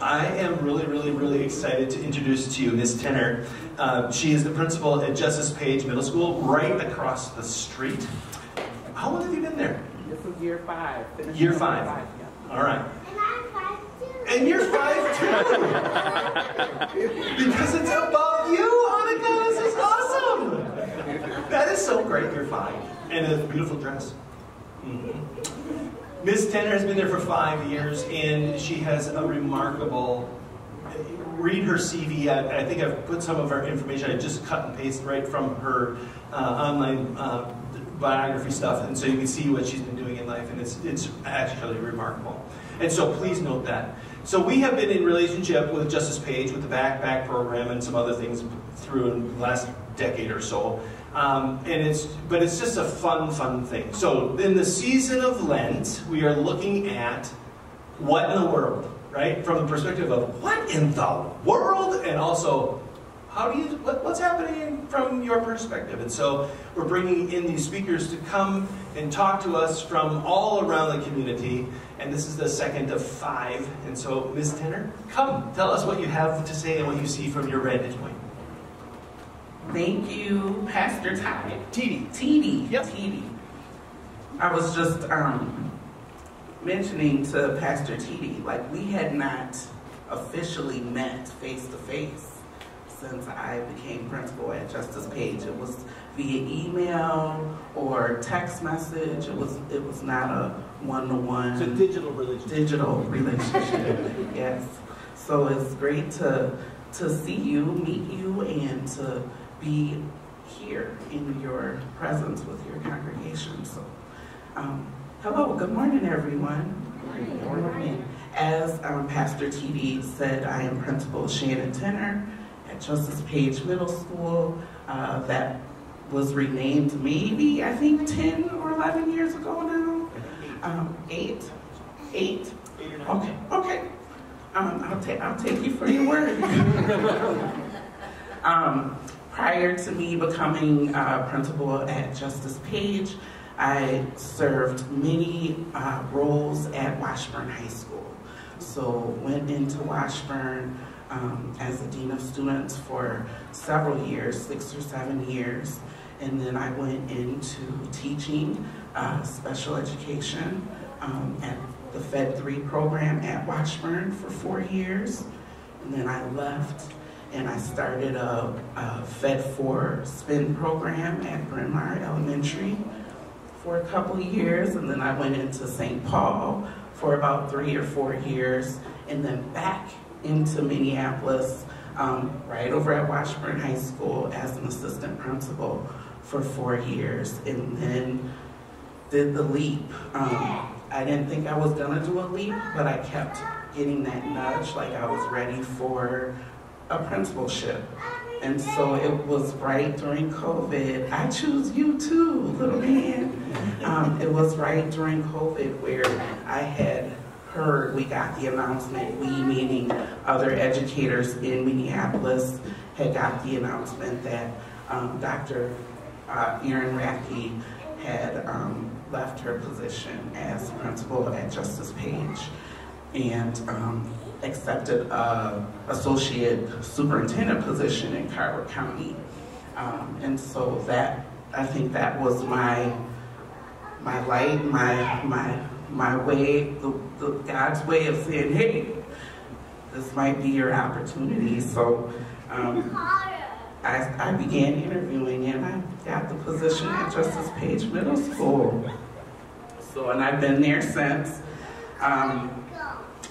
I am really excited to introduce to you Ms. Tenner. She is the principal at Justice Page Middle School, right across the street. How long have you been there? This is year 5. Year 5. Yeah. All right. And I'm 5 too. And you're 5 too. Because it's about you, Annika. This is awesome. That is so great. You're 5, and a beautiful dress. Ms. Tenner has been there for 5 years, and she has a remarkable. Read her CV. I think I've put some of her information. I just cut and paste right from her online biography stuff, and so you can see what she's been doing in life, and it's actually remarkable. And so please note that. So we have been in relationship with Justice Page, with the Backpack program, and some other things through in the last decade or so. But it's just a fun thing. So in the season of Lent, we are looking at what in the world, right? From the perspective of what in the world, and also what's happening from your perspective. And so we're bringing in these speakers to come and talk to us from all around the community. And this is the second of 5. And so, Ms. Tenner, come, tell us what you have to say and what you see from your vantage point. Thank you, Pastor Ty. TD. Yep. TD. I was just mentioning to Pastor TD, like, we had not officially met face to face since I became principal at Justice Page. It was via email or text message. It was not a one-to-one. It's a digital relationship. Digital relationship. Yes. So it's great to see you, meet you, and to be here in your presence with your congregation. So, hello, good morning, everyone. Good morning. As Pastor TD said, I am Principal Shannon Tenner at Justice Page Middle School. That was renamed maybe, I think, 10 or 11 years ago now. 8? 8? Okay. I'll take you for your word. Prior to me becoming principal at Justice Page, I served many roles at Washburn High School. So went into Washburn as a dean of students for several years, 6 or 7 years. And then I went into teaching special education at the Fed 3 program at Washburn for 4 years. And then I left and I started a Fed 4 spin program at Bryn Mawr Elementary for a couple of years. And then I went into St. Paul for about 3 or 4 years, and then back into Minneapolis, right over at Washburn High School as an assistant principal for 4 years, and then did the leap. I didn't think I was gonna do a leap, but I kept getting that nudge, like I was ready for a principalship. And so it was right during COVID. I choose you too, little man. It was right during COVID where I had heard, we got the announcement, we meaning other educators in Minneapolis had got the announcement that Dr. Erin Rathke had left her position as principal at Justice Page and accepted an associate superintendent position in Carver County. And so that, I think that was my light, my way, God's way of saying, hey, this might be your opportunity. So I began interviewing and I got the position at Justice Page Middle School. So, and I've been there since.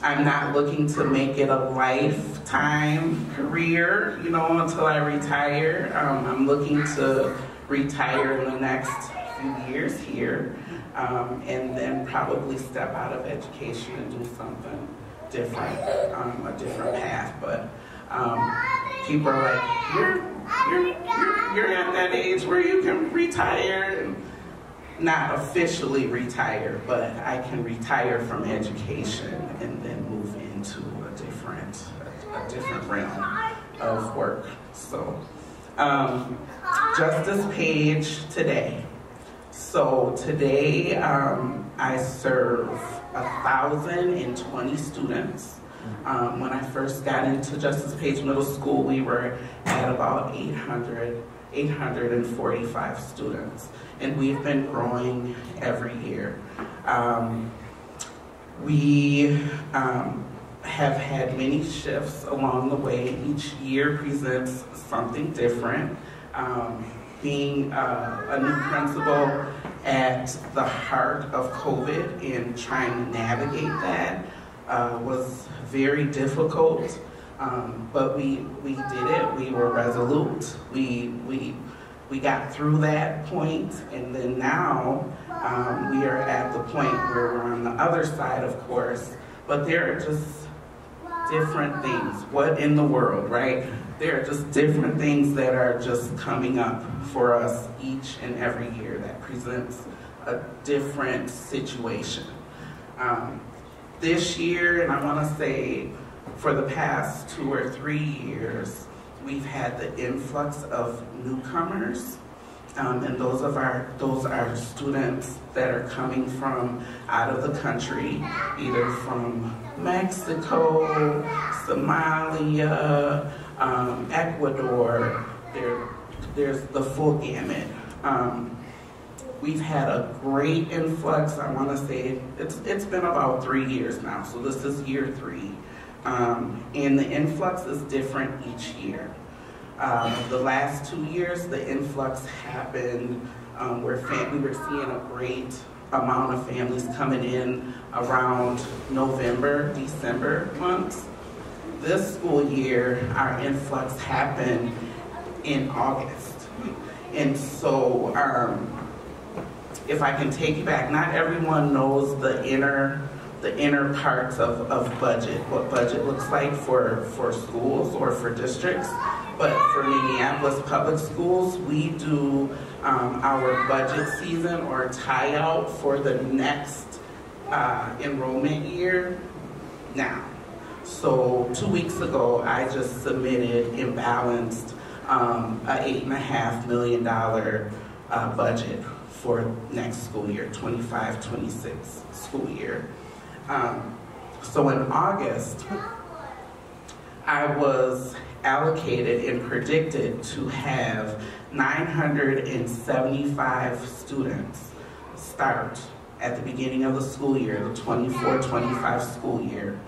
I'm not looking to make it a lifetime career, until I retire. I'm looking to retire in the next few years here, and then probably step out of education and do something different, a different path. But people are like, you're at that age where you can retire, and not officially retire, but I can retire from education and then move into a different realm of work. So, Justice Page today. So today I serve 1,020 students When I first got into Justice Page Middle School, we were at about 845 students, and we've been growing every year. We have had many shifts along the way. Each year presents something different. Being a new principal at the heart of COVID and trying to navigate that was very difficult, but we did it. We were resolute. We got through that point, and then now we are at the point where we're on the other side, of course, but there are just different things. What in the world, right? There are just different things that are just coming up for us each and every year that presents a different situation. This year, and I want to say for the past 2 or 3 years, we've had the influx of newcomers, and those are students that are coming from out of the country, either from Mexico, Somalia, Ecuador. There's the full gamut. We've had a great influx. I want to say it's been about 3 years now, so this is year 3. And the influx is different each year. The last 2 years, the influx happened where we were seeing a great amount of families coming in around November, December months. This school year, our influx happened in August. And so, if I can take you back, not everyone knows the inner parts of budget, what budget looks like for schools or for districts. But for Minneapolis Public Schools, we do our budget season or tie-out for the next enrollment year now. So 2 weeks ago, I just submitted imbalanced a $8.5 million budget for next school year, 25-26 school year. So in August, I was allocated and predicted to have 975 students start at the beginning of the school year, the 24-25 school year.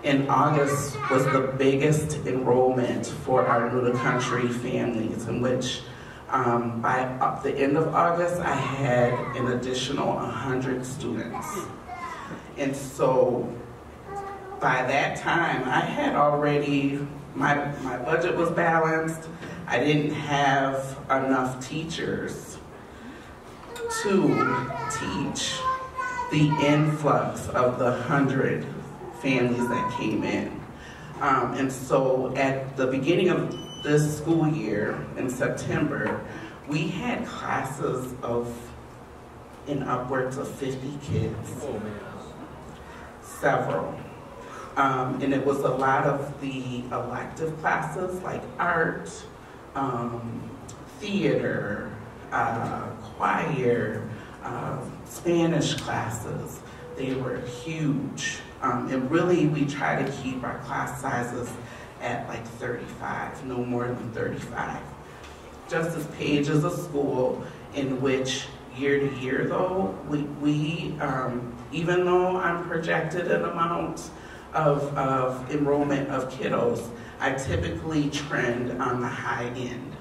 In August was the biggest enrollment for our new-to-country families, in which by the end of August, I had an additional 100 students. And so by that time, I had already, my budget was balanced. I didn't have enough teachers to teach the influx of the 100 families that came in. And so at the beginning of this school year in September, we had classes of in upwards of 50 kids. Oh, man. Several. And it was a lot of the elective classes like art, theater, choir, Spanish classes. They were huge. And really, we try to keep our class sizes at like 35, no more than 35. Justice Page is a school in which year to year though, we even though I'm projected an amount of enrollment of kiddos, I typically trend on the high end.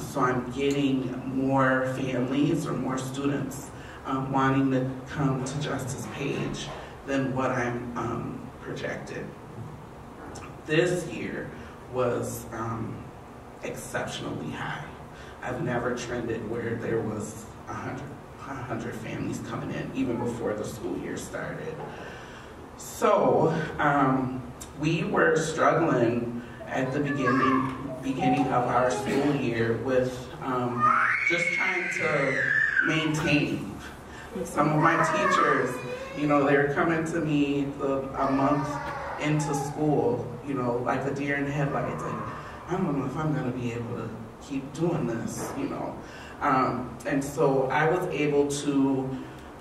So I'm getting more families or more students wanting to come to Justice Page than what I'm projected. This year was exceptionally high. I've never trended where there was 100 families coming in, even before the school year started. So we were struggling at the beginning of our school year with just trying to maintain. Some of my teachers, you know, they were coming to me a month into school, you know, like a deer in the headlights, like, I don't know if I'm gonna be able to keep doing this, you know. And so I was able to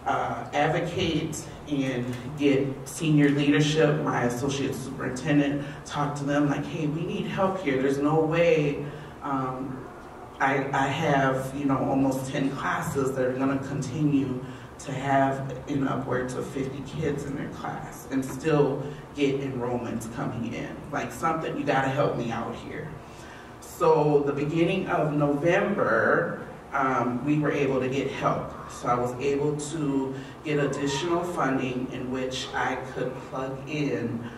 advocate and get senior leadership, my associate superintendent, talk to them like, hey, we need help here. There's no way I have, almost 10 classes that are going to continue to have upwards of 50 kids in their class and still get enrollments coming in. Like, something, you got to help me out here. So the beginning of November, we were able to get help. So I was able to get additional funding in which I could plug in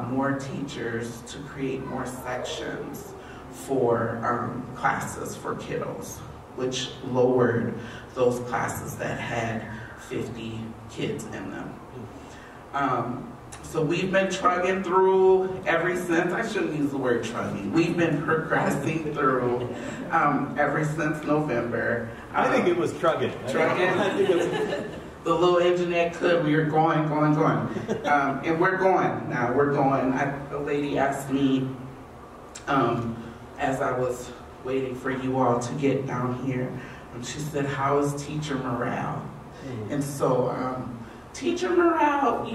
more teachers to create more sections for classes for kiddos, which lowered those classes that had 50 kids in them. So we've been trugging through ever since. I shouldn't use the word trugging. We've been progressing through ever since November. I think it was trugging. Trugging. The little engine that could, we were going. And we're going now. We're going. A lady asked me as I was waiting for you all to get down here, she said, how is teacher morale? And so teacher morale,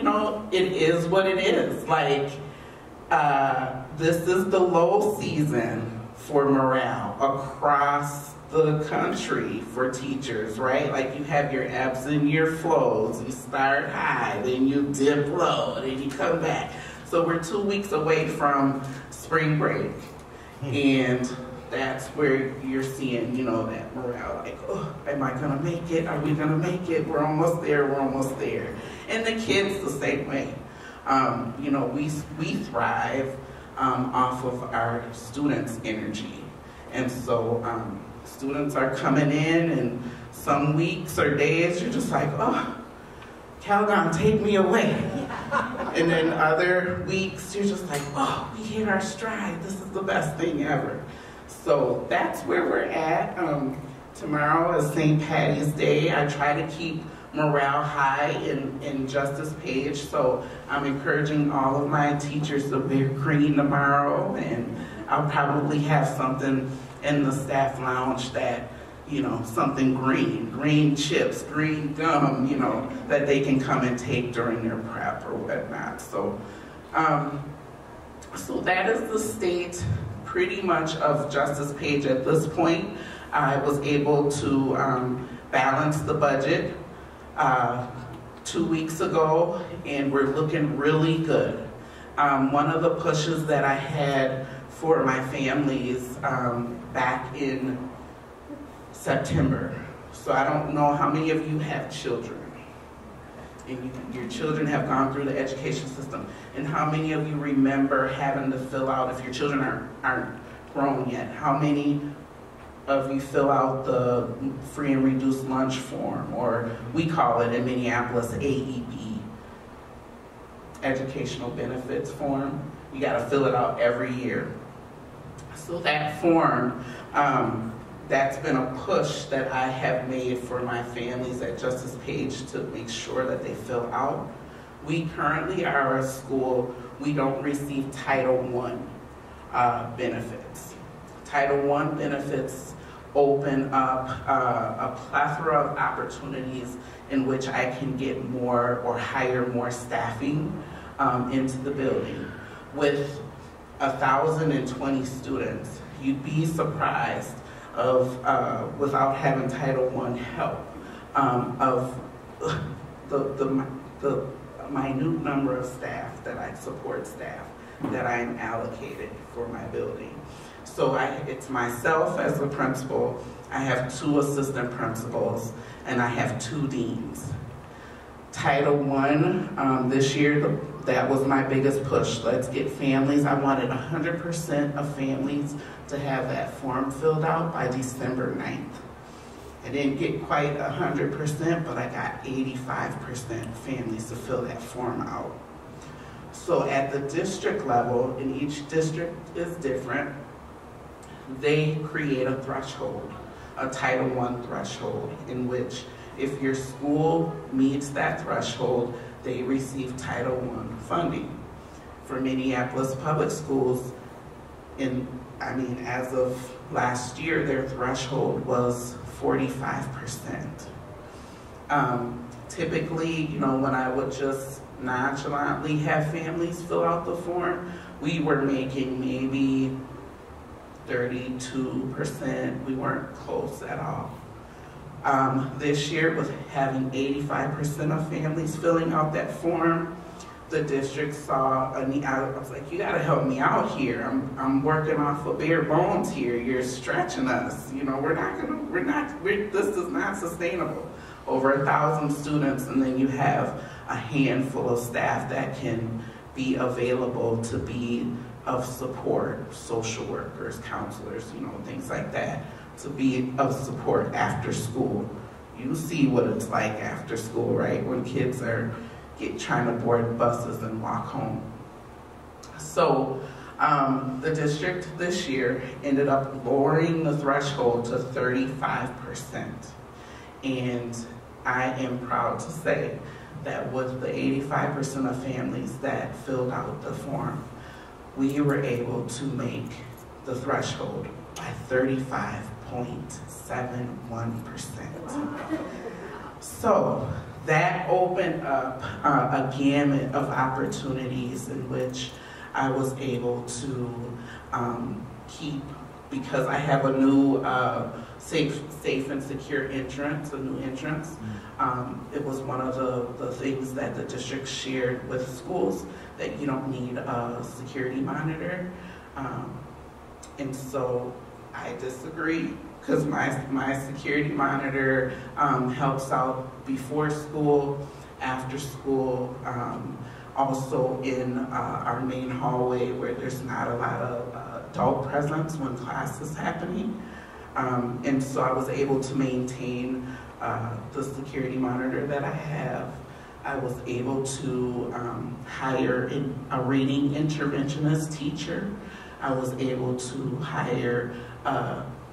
it is what it is. Like, this is the low season for morale across the country for teachers, right? Like, you have your ebbs and your flows. You start high, then you dip low, then you come back. So we're 2 weeks away from spring break. And that's where you're seeing, that morale, like, oh, am I gonna make it? Are we gonna make it? We're almost there, And the kids the same way. We thrive off of our students' energy. And so students are coming in, and some weeks or days you're just like, oh, Calgon, take me away. And then other weeks you're just like, oh, we hit our stride. This is the best thing ever. So that's where we're at. Tomorrow is St. Patty's Day. I try to keep morale high in Justice Page, so I'm encouraging all of my teachers to wear green tomorrow, and I'll probably have something in the staff lounge that, something green chips, green gum, that they can come and take during their prep or whatnot. So, so that is the state pretty much of Justice Page at this point. I was able to balance the budget 2 weeks ago, and we're looking really good. One of the pushes that I had for my families back in September. So I don't know how many of you have children, and your children have gone through the education system, and how many of you remember having to fill out, if your children aren't grown yet, how many of you fill out the free and reduced lunch form, or we call it in Minneapolis AEB, Educational Benefits Form. You got to fill it out every year. So that form, that's been a push that I have made for my families at Justice Page to make sure that they fill out. We currently are a school, we don't receive Title I benefits. Title I benefits open up a plethora of opportunities in which I can get more or hire more staffing into the building. With 1,020 students, you'd be surprised of, without having Title I help, of the minute number of staff that I support staff that I'm allocated for my building. So it's myself as a principal, I have 2 assistant principals, and I have 2 deans. Title I, this year, that was my biggest push. Let's get families. I wanted 100% of families to have that form filled out by December 9th. I didn't get quite 100%, but I got 85% families to fill that form out. So at the district level, and each district is different, they create a threshold, a Title I threshold, in which if your school meets that threshold, they receive Title I funding. For Minneapolis Public Schools, as of last year, their threshold was 45%. typically, you know, when I would just nonchalantly have families fill out the form, we were making maybe 32%. We weren't close at all. This year, with having 85% of families filling out that form, the district saw a need. I was like, you gotta help me out here. I'm working off of bare bones here. You're stretching us. You know, this is not sustainable. Over 1,000 students, and then you have a handful of staff that can be available to be of support, social workers, counselors, you know, things like that, to be of support after school. You see what it's like after school, right? When kids are trying to board buses and walk home. So the district this year ended up lowering the threshold to 35%. And I am proud to say that with the 85% of families that filled out the form, we were able to make the threshold by 35.71%. So that opened up a gamut of opportunities in which I was able to keep, because I have a new safe and secure entrance, a new entrance. It was one of the things that the district shared with schools, that you don't need a security monitor. And so I disagree, because my security monitor helps out before school, after school, also in our main hallway where there's not a lot of adult presence when class is happening. And so I was able to maintain the security monitor that I have. I was able to hire a reading interventionist teacher. I was able to hire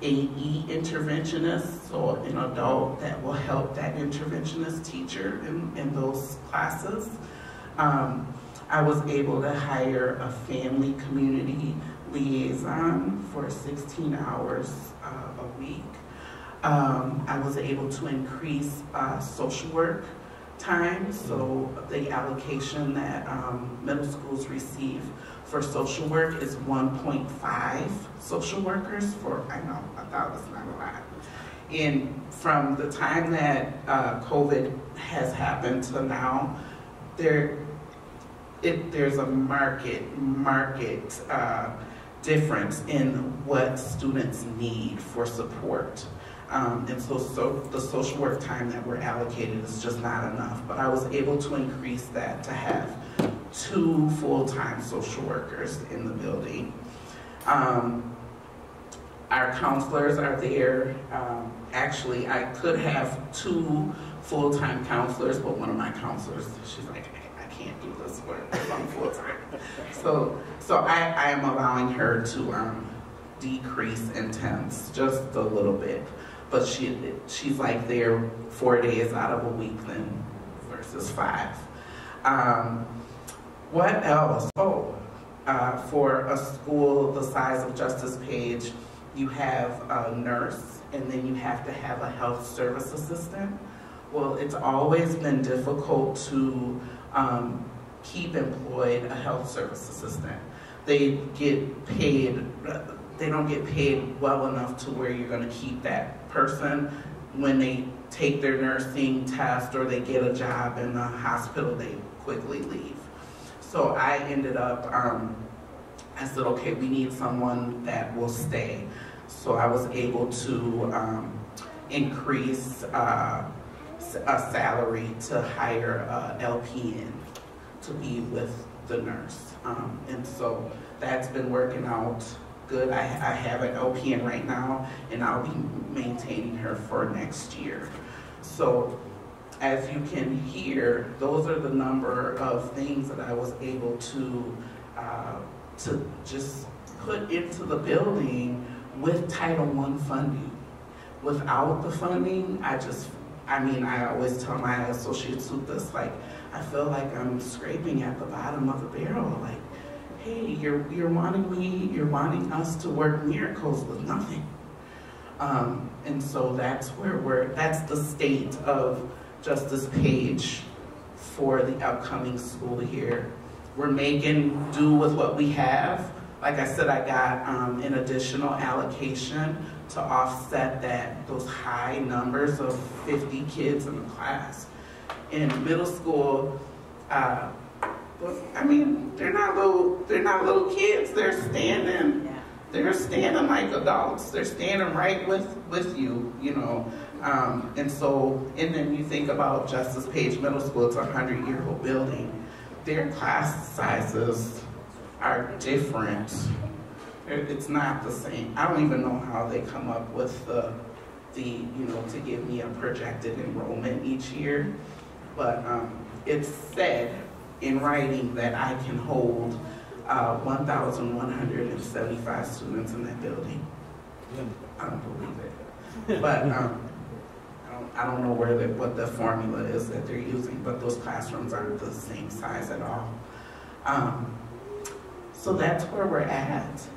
AE interventionist, so an adult that will help that interventionist teacher in those classes. I was able to hire a family community liaison for 16 hours a week. I was able to increase social work time, so the allocation that middle schools receive for social work is 1.5 social workers for, I know, I thought that's not a lot. And from the time that COVID has happened to now, there's a market difference in what students need for support. And so the social work time that we're allocated is just not enough. But I was able to increase that to have 2 full-time social workers in the building. Our counselors are there. Actually, I could have 2 full-time counselors, but one of my counselors, she's like, I can't do this work if I'm full-time. So I am allowing her to decrease intense just a little bit. But she's like there 4 days out of a week then versus 5. What else? Oh, for a school the size of Justice Page, you have a nurse and then you have to have a health service assistant. Well, it's always been difficult to keep employed a health service assistant. They don't get paid well enough to where you're going to keep that person. When they take their nursing test or they get a job in the hospital, they quickly leave. So I ended up, I said, okay, we need someone that will stay. So I was able to increase a salary to hire a LPN to be with the nurse. And so that's been working out good. I have an LPN right now, and I'll be maintaining her for next year. So as you can hear, those are the number of things that I was able to just put into the building with Title I funding. Without the funding, I always tell my associates with this, like, I feel like I'm scraping at the bottom of the barrel. Like, hey, you're wanting us to work miracles with nothing. And so that's the state of Justice Page for the upcoming school year. We're making do with what we have. Like I said, I got an additional allocation to offset those high numbers of 50 kids in the class. In middle school, I mean, they're not little kids. They're standing like adults. They're standing right with you, you know. And then you think about Justice Page Middle School. It's a 100-year-old building. Their class sizes are different. It's not the same. I don't even know how they come up with the to give me a projected enrollment each year. But it's said in writing that I can hold 1,175 students in that building. I don't believe it. But I don't know what the formula is that they're using, but those classrooms aren't the same size at all. So that's where we're at.